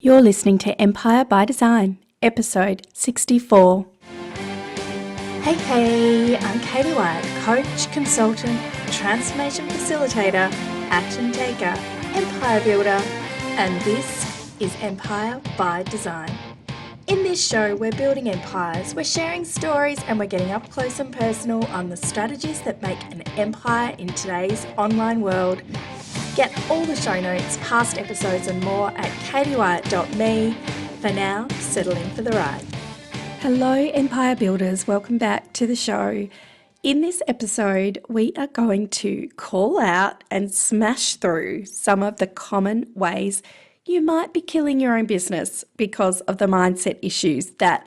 You're listening to Empire by Design, episode 64. Hey, I'm Katie White, coach, consultant, transformation facilitator, action taker, empire builder, and this is Empire by Design. In this show, we're building empires, we're sharing stories, and we're getting up close and personal on the strategies that make an empire in today's online world. Get all the show notes, past episodes and more at katiewyatt.me. For now, settle in for the ride. Hello Empire Builders, welcome back to the show. In this episode, we are going to call out and smash through some of the common ways you might be killing your own business because of the mindset issues that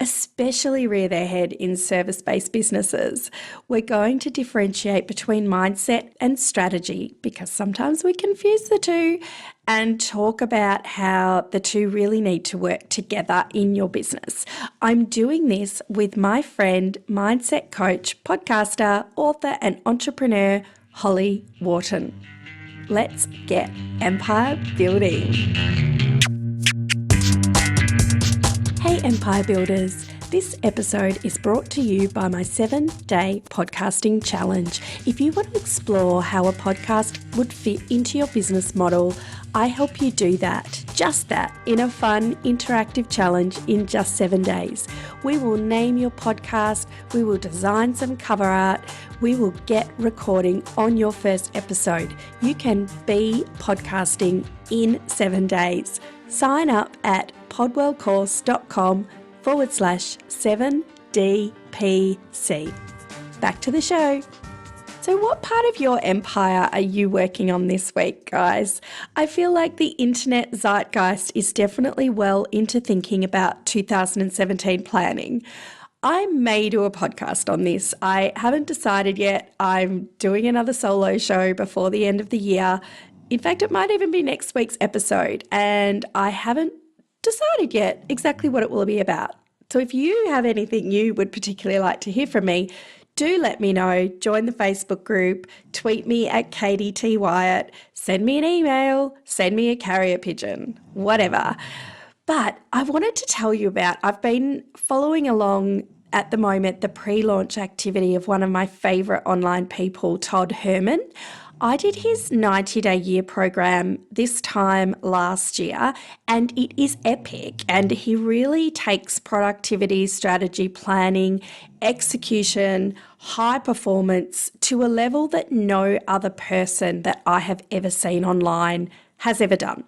especially rear their head in service-based businesses. We're going to differentiate between mindset and strategy because sometimes we confuse the two, and talk about how the two really need to work together in your business. I'm doing this with my friend, mindset coach, podcaster, author and entrepreneur, Holly Worton. Let's get empire building. Hey Empire Builders, this episode is brought to you by my 7-day podcasting challenge. If you want to explore how a podcast would fit into your business model, I help you do that, just that, in a fun, interactive challenge in just 7 days. We will name your podcast, we will design some cover art, we will get recording on your first episode. You can be podcasting in 7 days. Sign up at podwellcourse.com/7DPC. Back to the show. So what part of your empire are you working on this week, guys? I feel like the internet zeitgeist is definitely well into thinking about 2017 planning. I may do a podcast on this. I haven't decided yet. I'm doing another solo show before the end of the year. In fact, it might even be next week's episode, and I haven't decided yet exactly what it will be about. So if you have anything you would particularly like to hear from me, do let me know. Join the Facebook group, tweet me at Katie T. Wyatt, send me an email, send me a carrier pigeon, whatever. But I wanted to tell you about, I've been following along at the moment the pre-launch activity of one of my favourite online people, Todd Herman. I did his 90-day year program this time last year, and it is epic. And he really takes productivity, strategy, planning, execution, high performance to a level that no other person that I have ever seen online has ever done.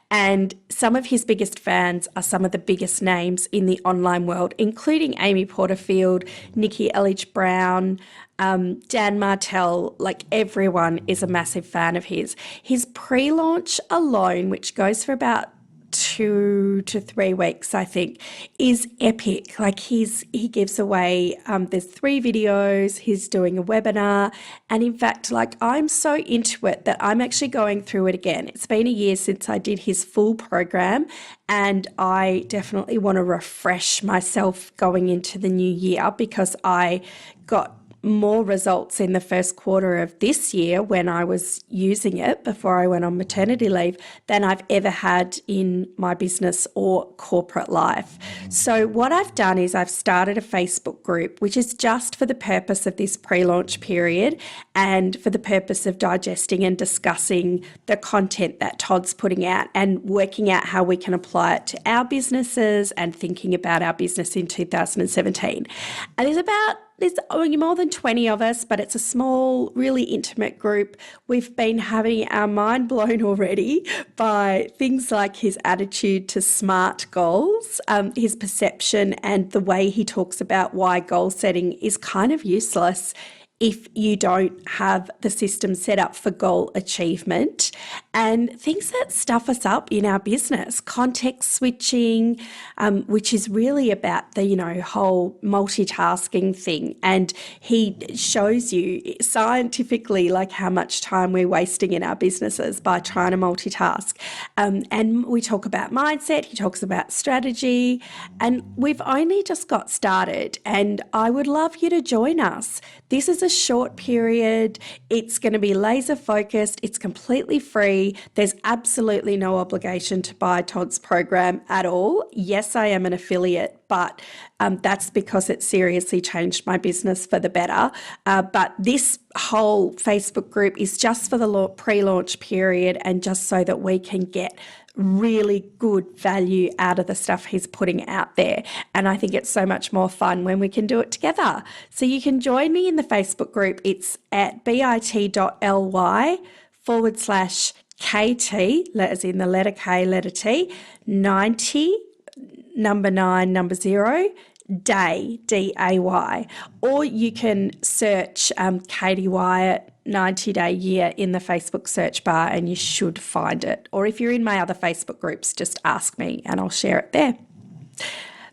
And some of his biggest fans are some of the biggest names in the online world, including Amy Porterfield, Nikki Elledge-Brown, Dan Martell. Like, everyone is a massive fan of his. His pre-launch alone, which goes for about 2 to 3 weeks, I think, is epic. Like, he gives away, there's 3 videos, he's doing a webinar, and in fact, like, I'm so into it that I'm actually going through it again. It's been a year since I did his full program, and I definitely want to refresh myself going into the new year because I got more results in the first quarter of this year when I was using it before I went on maternity leave than I've ever had in my business or corporate life. So what I've done is I've started a Facebook group, which is just for the purpose of this pre-launch period and for the purpose of digesting and discussing the content that Todd's putting out and working out how we can apply it to our businesses and thinking about our business in 2017. And there's more than 20 of us, but it's a small, really intimate group. We've been having our mind blown already by things like his attitude to SMART goals, his perception, and the way he talks about why goal setting is kind of useless if you don't have the system set up for goal achievement, and things that stuff us up in our business, context switching, which is really about the, whole multitasking thing. And he shows you scientifically like how much time we're wasting in our businesses by trying to multitask. And we talk about mindset, he talks about strategy, and we've only just got started, and I would love you to join us. This is a short period. It's going to be laser focused. It's completely free. There's absolutely no obligation to buy Todd's program at all. Yes, I am an affiliate, but that's because it seriously changed my business for the better. But this whole Facebook group is just for the pre-launch period and just so that we can get really good value out of the stuff he's putting out there. And I think it's so much more fun when we can do it together. So you can join me in the Facebook group. It's at bit.ly/KT, as in the letter K, letter T, 90, number 9, number 0, day, DAY. Or you can search Katie Wyatt 90-day year in the Facebook search bar and you should find it. Or if you're in my other Facebook groups, just ask me and I'll share it there.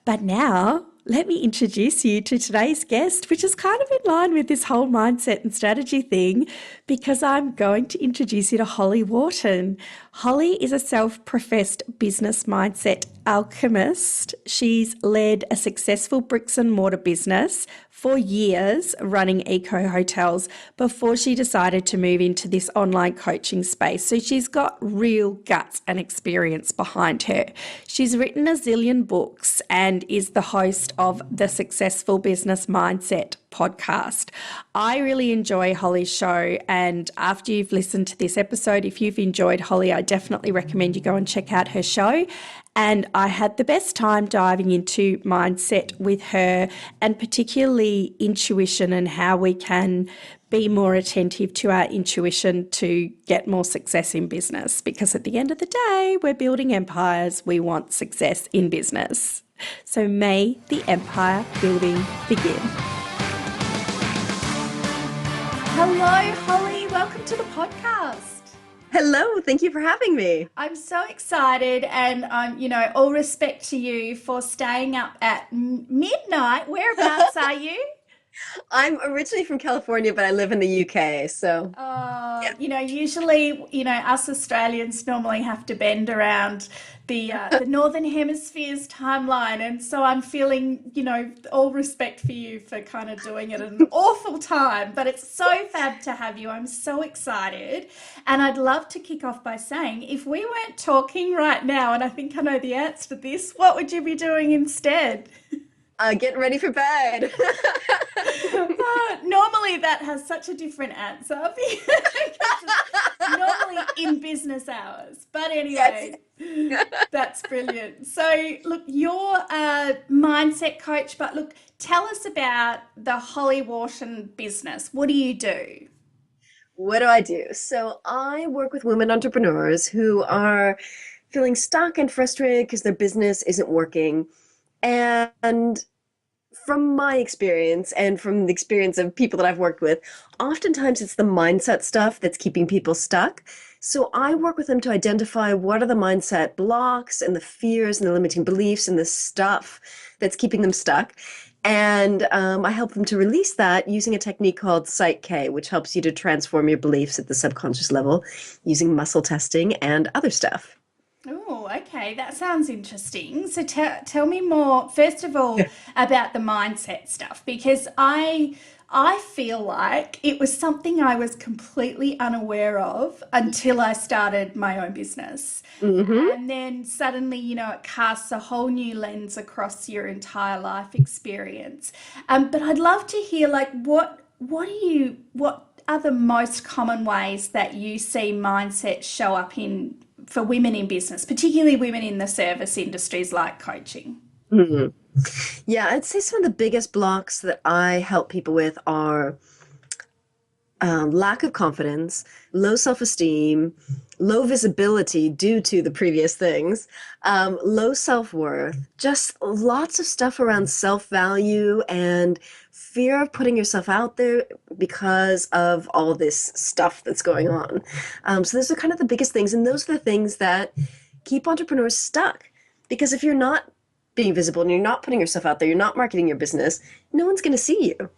But now let me introduce you to today's guest, which is kind of in line with this whole mindset and strategy thing, because I'm going to introduce you to Holly Worton. Holly is a self-professed business mindset alchemist. She's led a successful bricks and mortar business for years running eco hotels before she decided to move into this online coaching space. So she's got real guts and experience behind her. She's written a zillion books and is the host of the Successful Business Mindset podcast. I really enjoy Holly's show, and after you've listened to this episode, if you've enjoyed Holly, I definitely recommend you go and check out her show. And I had the best time diving into mindset with her, and particularly intuition and how we can be more attentive to our intuition to get more success in business. Because at the end of the day, we're building empires. We want success in business. So may the empire building begin. Hello, Holly. Welcome to the podcast. Hello, thank you for having me. I'm so excited, and all respect to you for staying up at midnight. Whereabouts are you? I'm originally from California, but I live in the UK, so yeah. Usually, us Australians normally have to bend around the Northern Hemisphere's timeline, and so I'm feeling, all respect for you for kind of doing it at an awful time, but it's so fab to have you. I'm so excited, and I'd love to kick off by saying, if we weren't talking right now, and I think I know the answer to this, what would you be doing instead? Getting ready for bed. Normally that has such a different answer because it's normally in business hours. But anyway, yes. That's brilliant. So look, you're a mindset coach, but look, tell us about the Holly Worton business. What do you do? What do I do? So I work with women entrepreneurs who are feeling stuck and frustrated because their business isn't working. And from my experience and from the experience of people that I've worked with, oftentimes it's the mindset stuff that's keeping people stuck. So I work with them to identify what are the mindset blocks and the fears and the limiting beliefs and the stuff that's keeping them stuck. And I help them to release that using a technique called Succes, which helps you to transform your beliefs at the subconscious level using muscle testing and other stuff. Oh, okay. That sounds interesting. So tell me more, first of all, about the mindset stuff, because I feel like it was something I was completely unaware of until I started my own business. Mm-hmm. And then suddenly, it casts a whole new lens across your entire life experience. But I'd love to hear, what are the most common ways that you see mindset show up for women in business, particularly women in the service industries like coaching? Mm-hmm. Yeah, I'd say some of the biggest blocks that I help people with are lack of confidence, low self-esteem, low visibility due to the previous things, low self-worth, just lots of stuff around self-value and fear of putting yourself out there because of all this stuff that's going on. So those are kind of the biggest things. And those are the things that keep entrepreneurs stuck. Because if you're not being visible and you're not putting yourself out there, you're not marketing your business, no one's going to see you.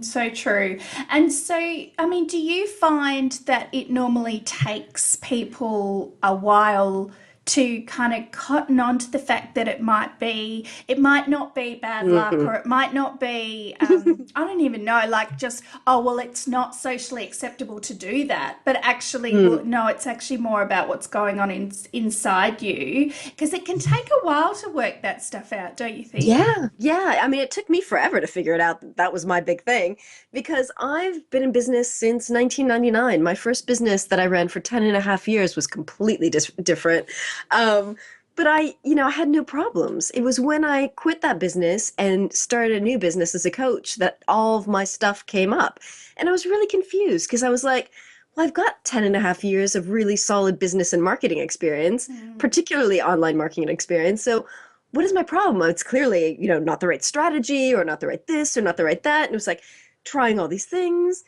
So true. And so, do you find that it normally takes people a while to kind of cotton on to the fact that it might not be bad luck, Hmm. or it might not be, I don't even know, like just, oh, well, it's not socially acceptable to do that. But actually, well, Mm. no, it's actually more about what's going on inside you, because it can take a while to work that stuff out, don't you think? Yeah, yeah. I mean, it took me forever to figure it out that that was my big thing because I've been in business since 1999. My first business that I ran for 10 and a half years was completely different. Um, but I had no problems. It was when I quit that business and started a new business as a coach that all of my stuff came up. And I was really confused because I was like, well, I've got 10 and a half years of really solid business and marketing experience, Mm. particularly online marketing experience. So what is my problem? It's clearly, not the right strategy or not the right this or not the right that. And it was like trying all these things.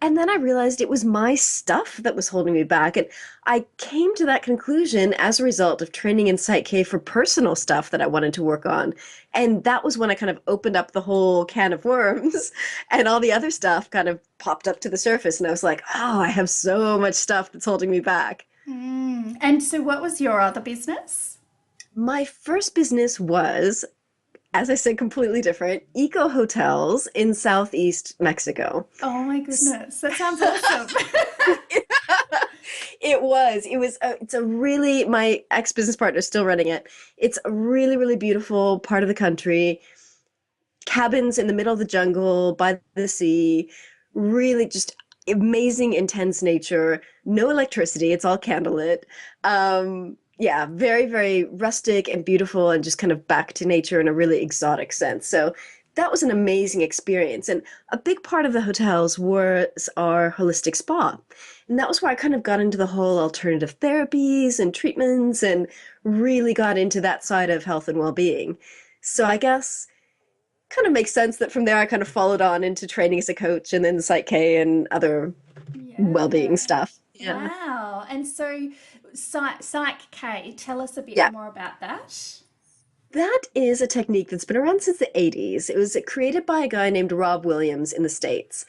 And then I realized it was my stuff that was holding me back. And I came to that conclusion as a result of training in Psych K for personal stuff that I wanted to work on. And that was when I kind of opened up the whole can of worms and all the other stuff kind of popped up to the surface. And I was like, oh, I have so much stuff that's holding me back. Mm. And so, what was your other business? My first business was, as I said, completely different, eco hotels in Southeast Mexico. Oh my goodness, that sounds awesome. It's a really, my ex-business partner is still running it. It's a really, really beautiful part of the country. Cabins in the middle of the jungle by the sea, really just amazing, intense nature, no electricity, it's all candlelit. Yeah, very, very rustic and beautiful and just kind of back to nature in a really exotic sense. So that was an amazing experience. And a big part of the hotels was our holistic spa. And that was where I kind of got into the whole alternative therapies and treatments and really got into that side of health and well-being. So I guess kind of makes sense that from there I kind of followed on into training as a coach and then Psych K and other well-being Yeah. stuff. Yeah. Wow. And so, Psych K, tell us a bit Yeah. more about that. That is a technique that's been around since the 80s. It was created by a guy named Rob Williams in the States.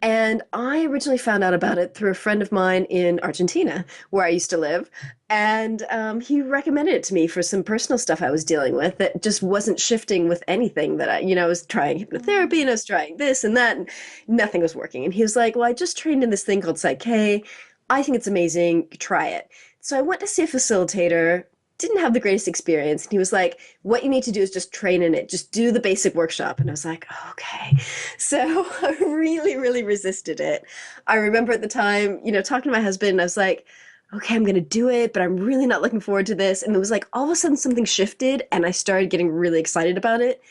And I originally found out about it through a friend of mine in Argentina, where I used to live. And he recommended it to me for some personal stuff I was dealing with that just wasn't shifting with anything that I was trying hypnotherapy and I was trying this and that, and nothing was working. And he was like, well, I just trained in this thing called Psych K. I think it's amazing. Try it. So I went to see a facilitator, didn't have the greatest experience. And he was like, what you need to do is just train in it. Just do the basic workshop. And I was like, okay. So I really, really resisted it. I remember at the time, talking to my husband, and I was like, okay, I'm going to do it, but I'm really not looking forward to this. And it was like all of a sudden something shifted and I started getting really excited about it.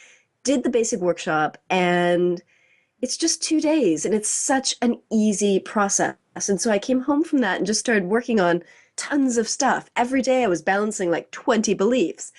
Did the basic workshop and it's just 2 days and it's such an easy process. And so I came home from that and just started working on tons of stuff. Every day I was balancing like 20 beliefs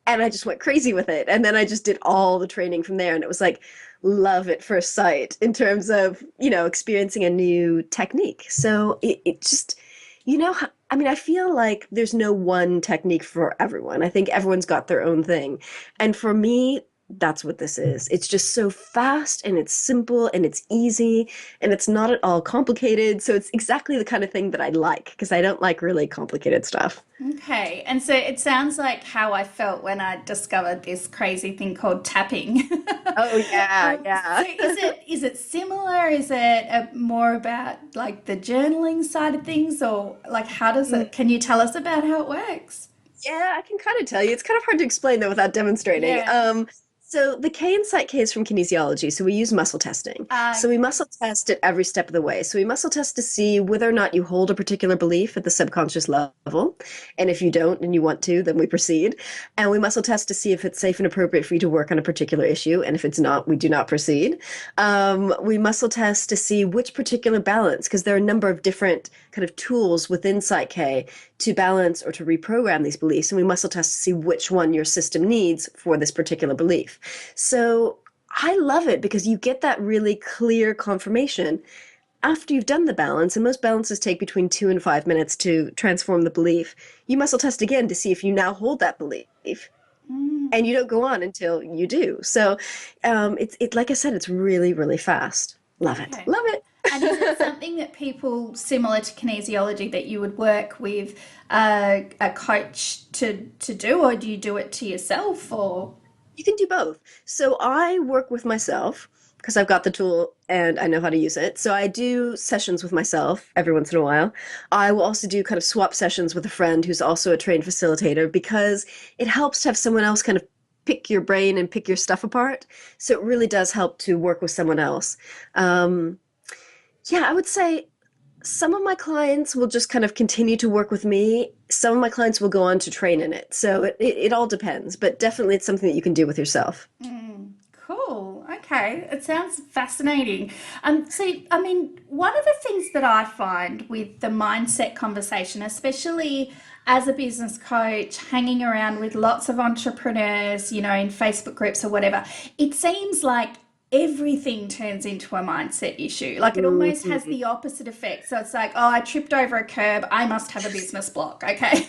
and I just went crazy with it. And then I just did all the training from there. And it was like love at first sight in terms of, experiencing a new technique. So it just, I mean, I feel like there's no one technique for everyone. I think everyone's got their own thing. And for me, that's what this is. It's just so fast and it's simple and it's easy and it's not at all complicated. So it's exactly the kind of thing that I like because I don't like really complicated stuff. Okay. And so it sounds like how I felt when I discovered this crazy thing called tapping. Oh yeah, So yeah. is it similar? Is it more about like the journaling side of things, or like how does it? Can you tell us about how it works? Yeah, I can kind of tell you. It's kind of hard to explain though without demonstrating. Yeah. So the K in Psych K is from kinesiology. So we use muscle testing. So we Okay. muscle test at every step of the way. So we muscle test to see whether or not you hold a particular belief at the subconscious level. And if you don't and you want to, then we proceed. And we muscle test to see if it's safe and appropriate for you to work on a particular issue. And if it's not, we do not proceed. We muscle test to see which particular balance, because there are a number of different kind of tools within Psych K to balance or to reprogram these beliefs. And we muscle test to see which one your system needs for this particular belief. So I love it because you get that really clear confirmation after you've done the balance, and most balances take between 2 and 5 minutes to transform the belief. You muscle test again to see if you now hold that belief. And you don't go on until you do. So it's like I said, it's really, really fast. Love it. Okay. Love it. And is it something that people similar to kinesiology that you would work with a coach to do, or do you do it to yourself? Or You can do both. So I work with myself because I've got the tool and I know how to use it. So I do sessions with myself every once in a while. I will also do kind of swap sessions with a friend who's also a trained facilitator because it helps to have someone else kind of pick your brain and pick your stuff apart. So it really does help to work with someone else. Um, yeah, I would say some of my clients will just kind of continue to work with me. Some of my clients will go on to train in it. So it all depends, but definitely it's something that you can do with yourself. cool. Okay, it sounds fascinating. See, I mean, one of the things that I find with the mindset conversation, especially as a business coach, hanging around with lots of entrepreneurs, in Facebook groups or whatever, it seems like everything turns into a mindset issue. Like it almost has Mhm. the opposite effect. So it's like, oh, I tripped over a curb. I must have a business block. Okay.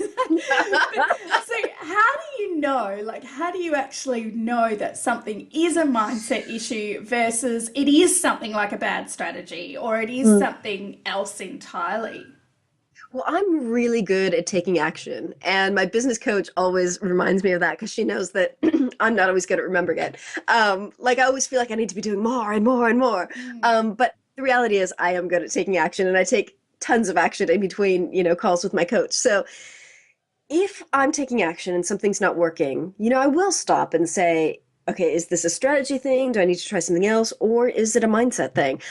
So how do you know, like, how do you actually know that something is a mindset issue versus it is something like a bad strategy or it is Mm. something else entirely? Well, I'm really good at taking action, and my business coach always reminds me of that because she knows that I'm not always good at remembering it. Like I always feel like I need to be doing more and more and more. But the reality is, I am good at taking action, and I take tons of action in between, calls with my coach. So if I'm taking action and something's not working, I will stop and say, okay, is this a strategy thing? Do I need to try something else? Or is it a mindset thing?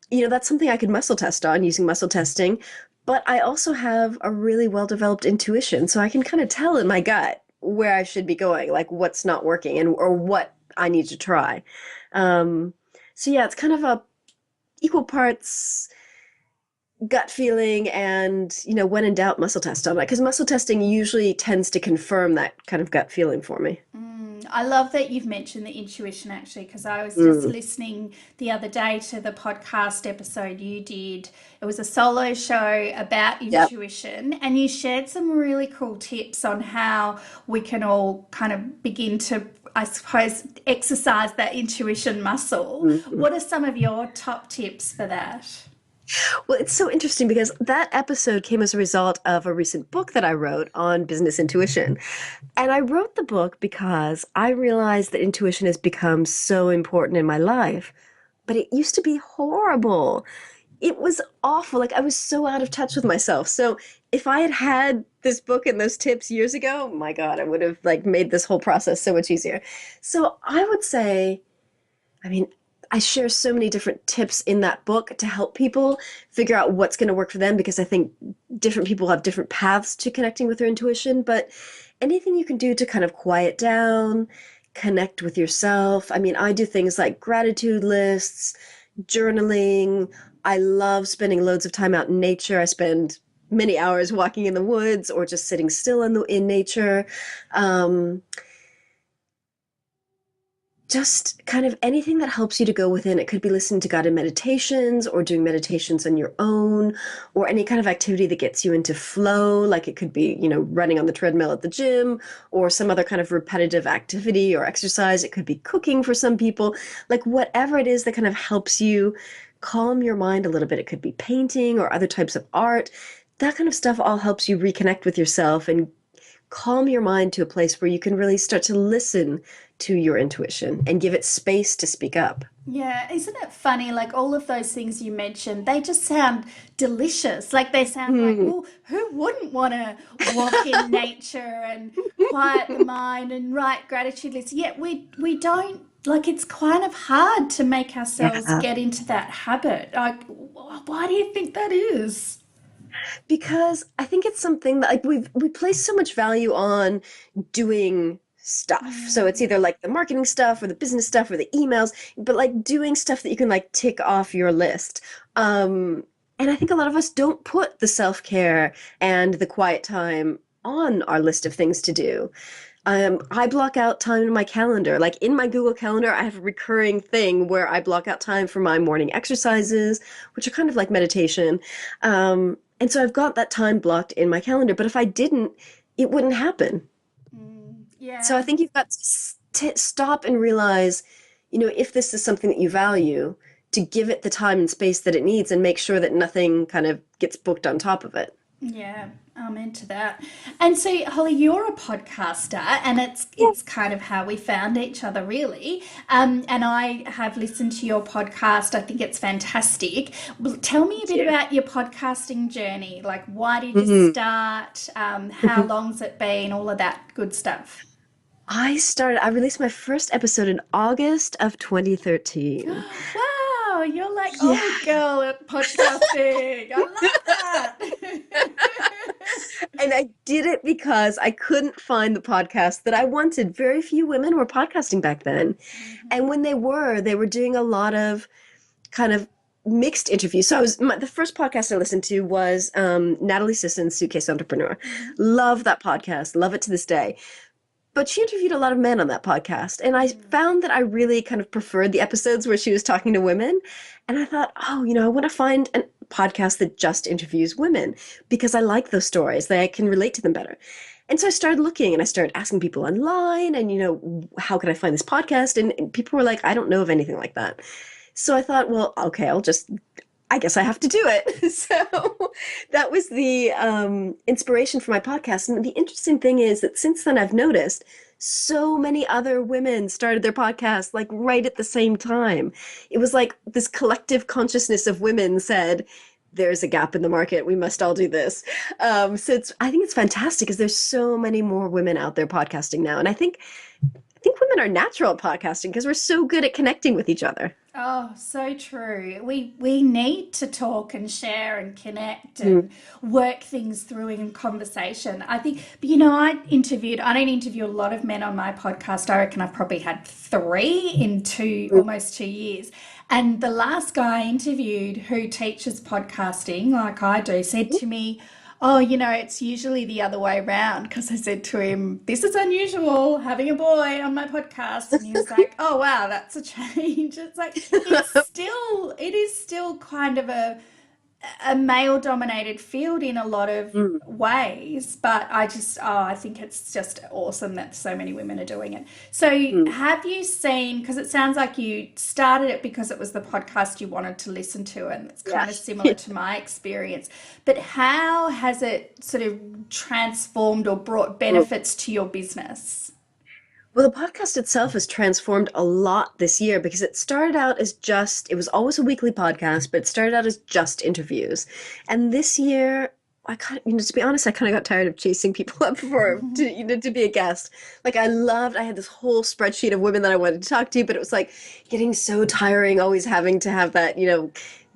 That's something I could muscle test on using muscle testing. But I also have a really well-developed intuition, so I can kind of tell in my gut where I should be going, like what's not working and or what I need to try. Um, so yeah, it's kind of a equal parts gut feeling and, when in doubt, muscle test on it. Because muscle testing usually tends to confirm that kind of gut feeling for me. I love that you've mentioned the intuition actually, because I was just Mm, listening the other day to the podcast episode you did. It was a solo show about yep. intuition, and you shared some really cool tips on how we can all kind of begin to, I suppose, exercise that intuition muscle. Mhm. What are some of your top tips for that? Well, it's so interesting because that episode came as a result of a recent book that I wrote on business intuition. And I wrote the book because I realized that intuition has become so important in my life, but it used to be horrible. It was awful. Like I was so out of touch with myself. So if I had had this book and those tips years ago, my God, I would have like made this whole process so much easier. So I would say, I mean, I share so many different tips in that book to help people figure out what's going to work for them because I think different people have different paths to connecting with their intuition. But anything you can do to kind of quiet down, connect with yourself. I mean, I do things like gratitude lists, journaling. I love spending loads of time out in nature. I spend many hours walking in the woods or just sitting still in nature. Um, just kind of anything that helps you to go within. It could be listening to guided meditations or doing meditations on your own or any kind of activity that gets you into flow. Like it could be, running on the treadmill at the gym or some other kind of repetitive activity or exercise. It could be cooking for some people. Like whatever it is that kind of helps you calm your mind a little bit. It could be painting or other types of art. That kind of stuff all helps you reconnect with yourself and calm your mind to a place where you can really start to listen to your intuition and give it space to speak up. Yeah, isn't it funny? Like all of those things you mentioned, they just sound delicious. Like they sound like, Hmm. well, who wouldn't want to walk in nature and quiet the mind and write gratitude lists? Yet we don't, like it's kind of hard to make ourselves Yeah. get into that habit. Like, why do you think that is? Because I think it's something that like we place so much value on doing stuff. So it's either like the marketing stuff or the business stuff or the emails, but like doing stuff that you can like tick off your list. And I think a lot of us don't put the self-care and the quiet time on our list of things to do. I block out time in my calendar. Like in my Google Calendar, I have a recurring thing where I block out time for my morning exercises, which are kind of like meditation. And so I've got that time blocked in my calendar. But if I didn't, it wouldn't happen. So I Yeah. think you've got to stop and realize, if this is something that you value, to give it the time and space that it needs and make sure that nothing kind of gets booked on top of it. Yeah, I'm into that. And so, Holly, you're a podcaster, and it's Yeah. it's kind of how we found each other, really. And I have listened to your podcast. I think it's fantastic. Well, tell me a Thank bit you. about your podcasting journey. Like, why did you Mhm. start? How long's it been? All of that good stuff. I released my first episode in August of 2013. Wow, you're like Yeah. old girl at podcasting. I love that. And I did it because I couldn't find the podcast that I wanted. Very few women were podcasting back then. And when they were doing a lot of kind of mixed interviews. So the first podcast I listened to was Natalie Sisson's Succes Entrepreneur. Mhm. Love that podcast. Love it to this day. But she interviewed a lot of men on that podcast. And I found that I really kind of preferred the episodes where she was talking to women. And I thought, oh, I want to find a podcast that just interviews women because I like those stories. That I can relate to them better. And so I started looking and I started asking people online and, how can I find this podcast? And people were like, I don't know of anything like that. So I thought, well, okay, I guess I have to do it. So that was the inspiration for my podcast. And the interesting thing is that since then I've noticed so many other women started their podcast like right at the same time. It was like this collective consciousness of women said, there's a gap in the market. We must all do this. So I think it's fantastic because there's so many more women out there podcasting now. And I think women are natural at podcasting because we're so good at connecting with each other. Oh, so true. We need to talk and share and connect Mm. and work things through in conversation. I think, but I don't interview a lot of men on my podcast. I reckon I've probably had three in almost 2 years. And the last guy I interviewed who teaches podcasting like I do said to me, oh, it's usually the other way around because I said to him, this is unusual having a boy on my podcast. And he was like, oh, wow, that's a change. It's like, it is still kind of a male dominated field in a lot of Mm. ways, but I think it's just awesome that so many women are doing it. So Mm. have you seen, because it sounds like you started it because it was the podcast you wanted to listen to, and it's kind of Yes. similar to my experience, but how has it sort of transformed or brought benefits to your business? Well, the podcast itself has transformed a lot this year because it started out as it was always a weekly podcast, but it started out as just interviews. And this year, I kind of, to be honest, I kind of got tired of chasing people up to be a guest. Like I had this whole spreadsheet of women that I wanted to talk to, but it was like getting so tiring, always having to have that,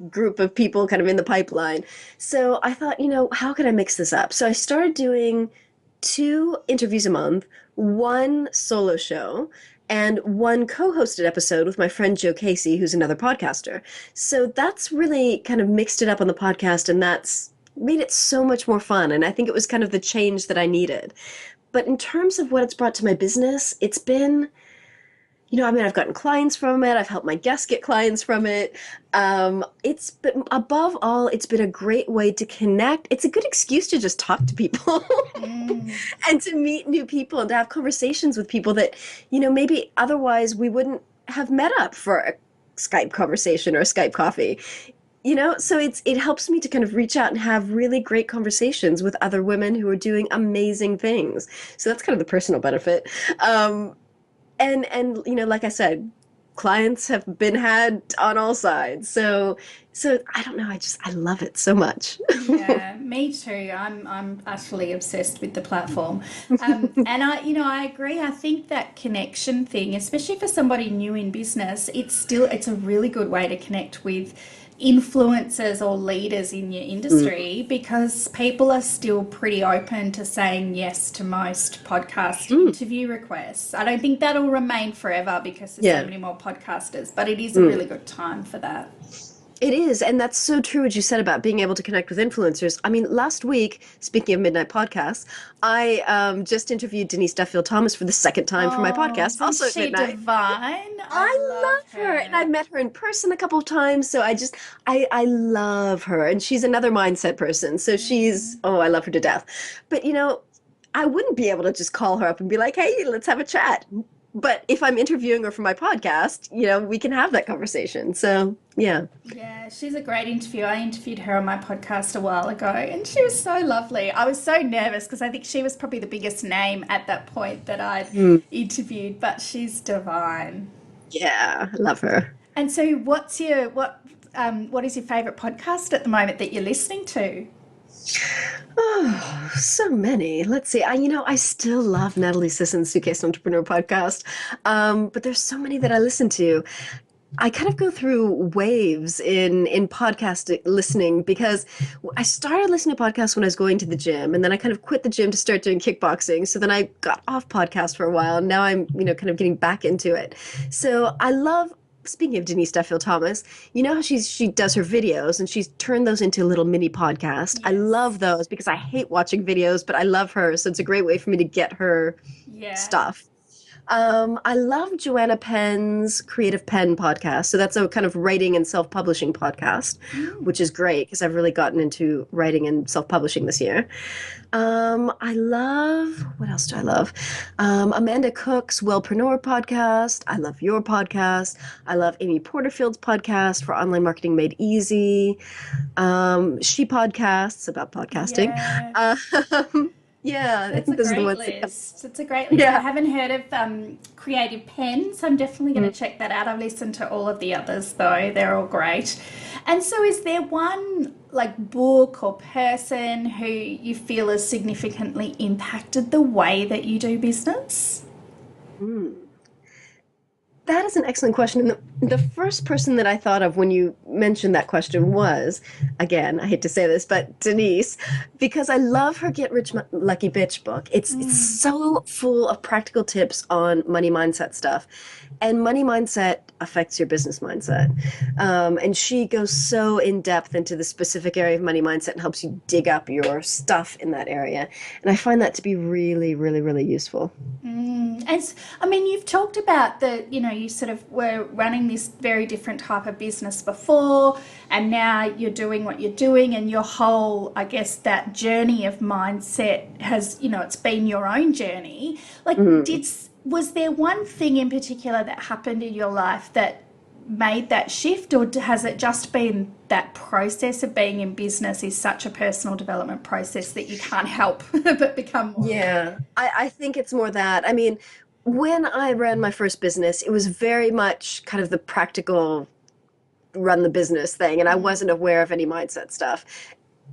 group of people kind of in the pipeline. So I thought, how could I mix this up? So I started doing 2 interviews a month, one solo show, and one co-hosted episode with my friend Joe Casey, who's another podcaster. So that's really kind of mixed it up on the podcast, and that's made it so much more fun. And I think it was kind of the change that I needed. But in terms of what it's brought to my business, it's been I've gotten clients from it. I've helped my guests get clients from it. But above all, it's been a great way to connect. It's a good excuse to just talk to people Mm. and to meet new people and to have conversations with people that, maybe otherwise we wouldn't have met up for a Skype conversation or a Skype coffee. So it helps me to kind of reach out and have really great conversations with other women who are doing amazing things. So that's kind of the personal benefit. And like I said, clients have been had on all sides. So I don't know, I love it so much. Yeah, me too. I'm utterly obsessed with the platform, and I agree. I think that connection thing, especially for somebody new in business, it's a really good way to connect with influencers or leaders in your Mm. industry because people are still pretty open to saying yes to most podcast Mm. interview requests. I don't think that'll remain forever because there's so Yeah. many more podcasters, but it is a Mm. really good time for that. It is, and that's so true what you said about being able to connect with influencers. I mean, last week, speaking of midnight podcasts, I just interviewed Denise Duffield Thomas for the second time for my Oh, podcast, isn't also at she midnight. divine? I I love love her, and I've her. met her in person a couple of times, so I love her, and she's another mindset person, so I love her to death. But I wouldn't be able to just call her up and be like, hey, let's have a chat. but if I'm interviewing her for my podcast, we can have that conversation. So, yeah. Yeah, she's a great interviewer. I interviewed her on my podcast a while ago, and she was so lovely. I was so nervous because I think she was probably the biggest name at that point that I'd Mm, interviewed, but she's divine. yeah, I love her. And so, what is your favorite podcast at the moment that you're listening to? Oh, so many. Let's see. I still love Natalie Sisson's Succes Entrepreneur podcast. But there's so many that I listen to. I kind of go through waves in podcast listening because I started listening to podcasts when I was going to the gym, and then I kind of quit the gym to start doing kickboxing. So then I got off podcast for a while, and now I'm, kind of getting back into it. So I love. Speaking of Denise Duffield Thomas, you know how she does her videos and she's turned those into a little mini podcast. I Yes. love those because I hate watching videos, but I love her, so it's a great way for me to get her Yeah. stuff. I love Joanna Penn's Creative Pen podcast. So that's a kind of writing and self-publishing podcast, Mm. which is great because I've really gotten into writing and self-publishing this year. I love, what else do I love? Amanda Cook's Wellpreneur podcast. I love your podcast. I love Amy Porterfield's podcast for Online Marketing Made Easy. She podcasts about podcasting. Yeah. Yeah, I That's a think those are the great ones that, list. It's a great list. I yeah. haven't heard of Creative Pen, so I'm definitely going to check that out. I've listened to all of the others, though. They're all great. And so, is there one like book or person who you feel has significantly impacted the way that you do business? Mm. That is an excellent question. And the first person that I thought of when you mentioned that question was, again, I hate to say this, but Denise, because I love her Get Rich Lucky Bitch book. It's Mm, so full of practical tips on money mindset stuff. And money mindset affects your business mindset. And she goes so in depth into the specific area of money mindset and helps you dig up your stuff in that area. And I find that to be really, really, really useful. mm. I mean, you've talked about you sort of were running this very different type of business before, and now you're doing what you're doing, and your whole, I guess, that journey of mindset has, it's been your own journey. Like, Mhm. was there one thing in particular that happened in your life that made that shift, or has it just been that process of being in business is such a personal development process that you can't help but become more aware? Yeah, I think it's more that. I mean, when I ran my first business, it was very much kind of the practical run the business thing, and I wasn't aware of any mindset stuff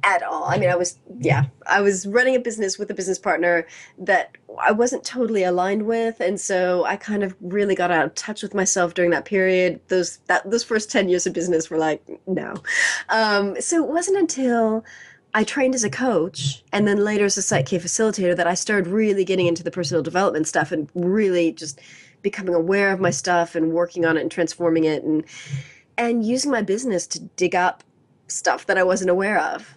at all. I mean, I was running a business with a business partner that I wasn't totally aligned with, and so I kind of really got out of touch with myself during that period. Those first 10 years of business were like, no. So it wasn't until I trained as a coach and then later as a Site K facilitator that I started really getting into the personal development stuff and really just becoming aware of my stuff and working on it and transforming it and using my business to dig up stuff that I wasn't aware of.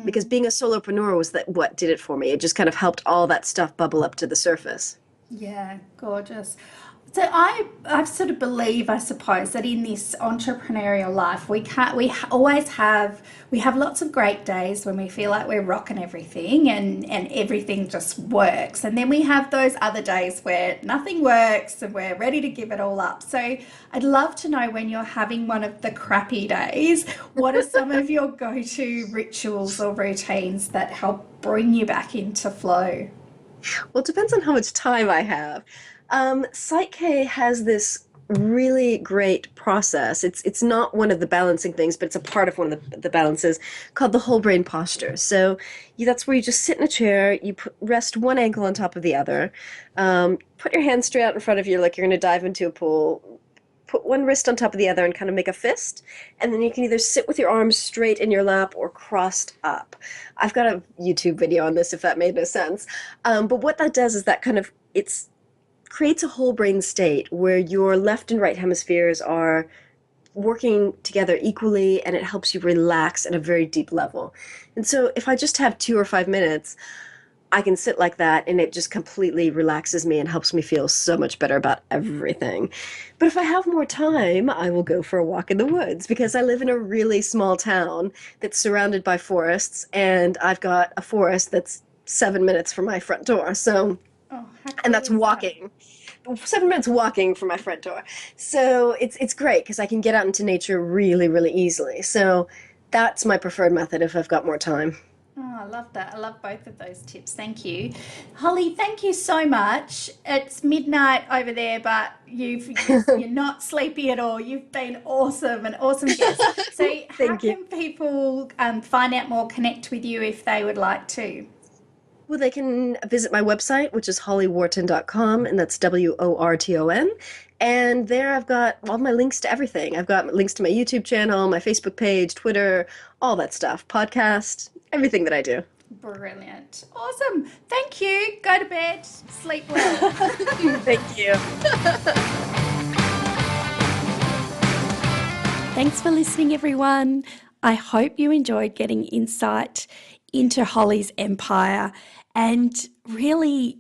Because being a solopreneur was that what did it for me. It just kind of helped all that stuff bubble up to the surface. Yeah, gorgeous. So I sort of believe, I suppose, that in this entrepreneurial life, we can't, always we have lots of great days when we feel like we're rocking everything and everything just works. And then we have those other days where nothing works and we're ready to give it all up. So I'd love to know, when you're having one of the crappy days, what are some of your go-to rituals or routines that help bring you back into flow? Well, it depends on how much time I have. Psyche has this really great process. It's not one of the balancing things, but it's a part of one of the balances called the whole brain posture. So that's where you just sit in a chair, rest one ankle on top of the other, put your hands straight out in front of you like you're going to dive into a pool. Put one wrist on top of the other and kind of make a fist, and then you can either sit with your arms straight in your lap or crossed up. I've got a YouTube video on this if that made no sense. But what that does is that kind of it's creates a whole brain state where your left and right hemispheres are working together equally, and it helps you relax at a very deep level. And so if I just have 2 or 5 minutes, I can sit like that and it just completely relaxes me and helps me feel so much better about everything. But if I have more time, I will go for a walk in the woods because I live in a really small town that's surrounded by forests, and I've got a forest that's 7 minutes from my front door. So, Oh, how and cool that's is that? walking. 7 minutes walking from my front door. So it's great because I can get out into nature really, really easily. So that's my preferred method if I've got more time. Oh, I love that. I love both of those tips. Thank you. Holly, thank you so much. It's midnight over there, but you're not sleepy at all. You've been awesome, an awesome guest. So how Thank you. can people find out more, connect with you if they would like to? Well, they can visit my website, which is hollyworton.com, and that's Worton. And there I've got all my links to everything. I've got links to my YouTube channel, my Facebook page, Twitter, all that stuff, podcast, everything that I do. Brilliant. Awesome. Thank you. Go to bed. Sleep well. Thank you. Thanks for listening, everyone. I hope you enjoyed getting insight into Holly's empire and really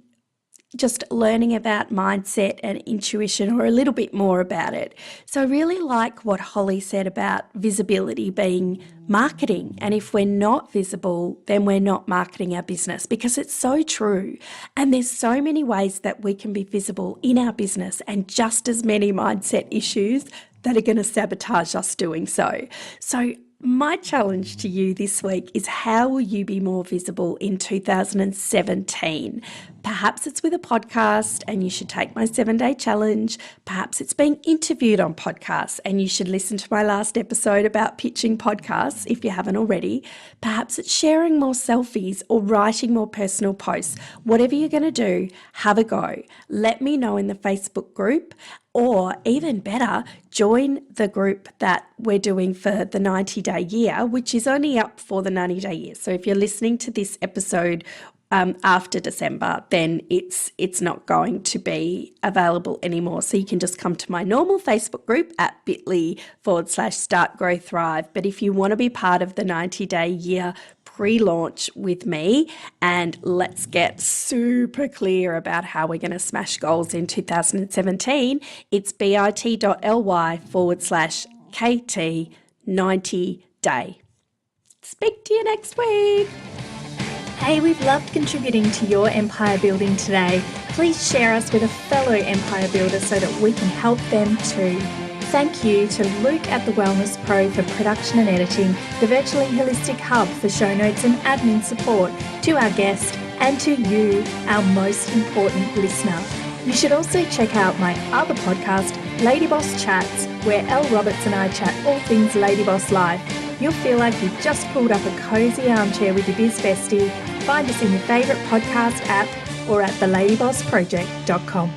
just learning about mindset and intuition, or a little bit more about it. So I really like what Holly said about visibility being marketing. And if we're not visible, then we're not marketing our business, because it's so true. And there's so many ways that we can be visible in our business, and just as many mindset issues that are going to sabotage us doing so. So my challenge to you this week is, how will you be more visible in 2017? Perhaps it's with a podcast and you should take my 7-day challenge. Perhaps it's being interviewed on podcasts and you should listen to my last episode about pitching podcasts if you haven't already. Perhaps it's sharing more selfies or writing more personal posts. Whatever you're going to do, have a go. Let me know in the Facebook group, or even better, join the group that we're doing for the 90-day year, which is only up for the 90-day year. So if you're listening to this episode after December, then it's not going to be available anymore. So you can just come to my normal Facebook group at bit.ly/Start Grow Thrive. But if you want to be part of the 90-day year pre-launch with me, and let's get super clear about how we're going to smash goals in 2017, it's bit.ly/KT90day. Speak to you next week. Hey, we've loved contributing to your empire building today. Please share us with a fellow empire builder so that we can help them too. Thank you to Luke at The Wellness Pro for production and editing, the Virtually Holistic Hub for show notes and admin support, to our guest, and to you, our most important listener. You should also check out my other podcast, Lady Boss Chats, where Elle Roberts and I chat all things Lady Boss life. You'll feel like you've just pulled up a cozy armchair with your biz bestie. Find us in your favourite podcast app or at theladybossproject.com.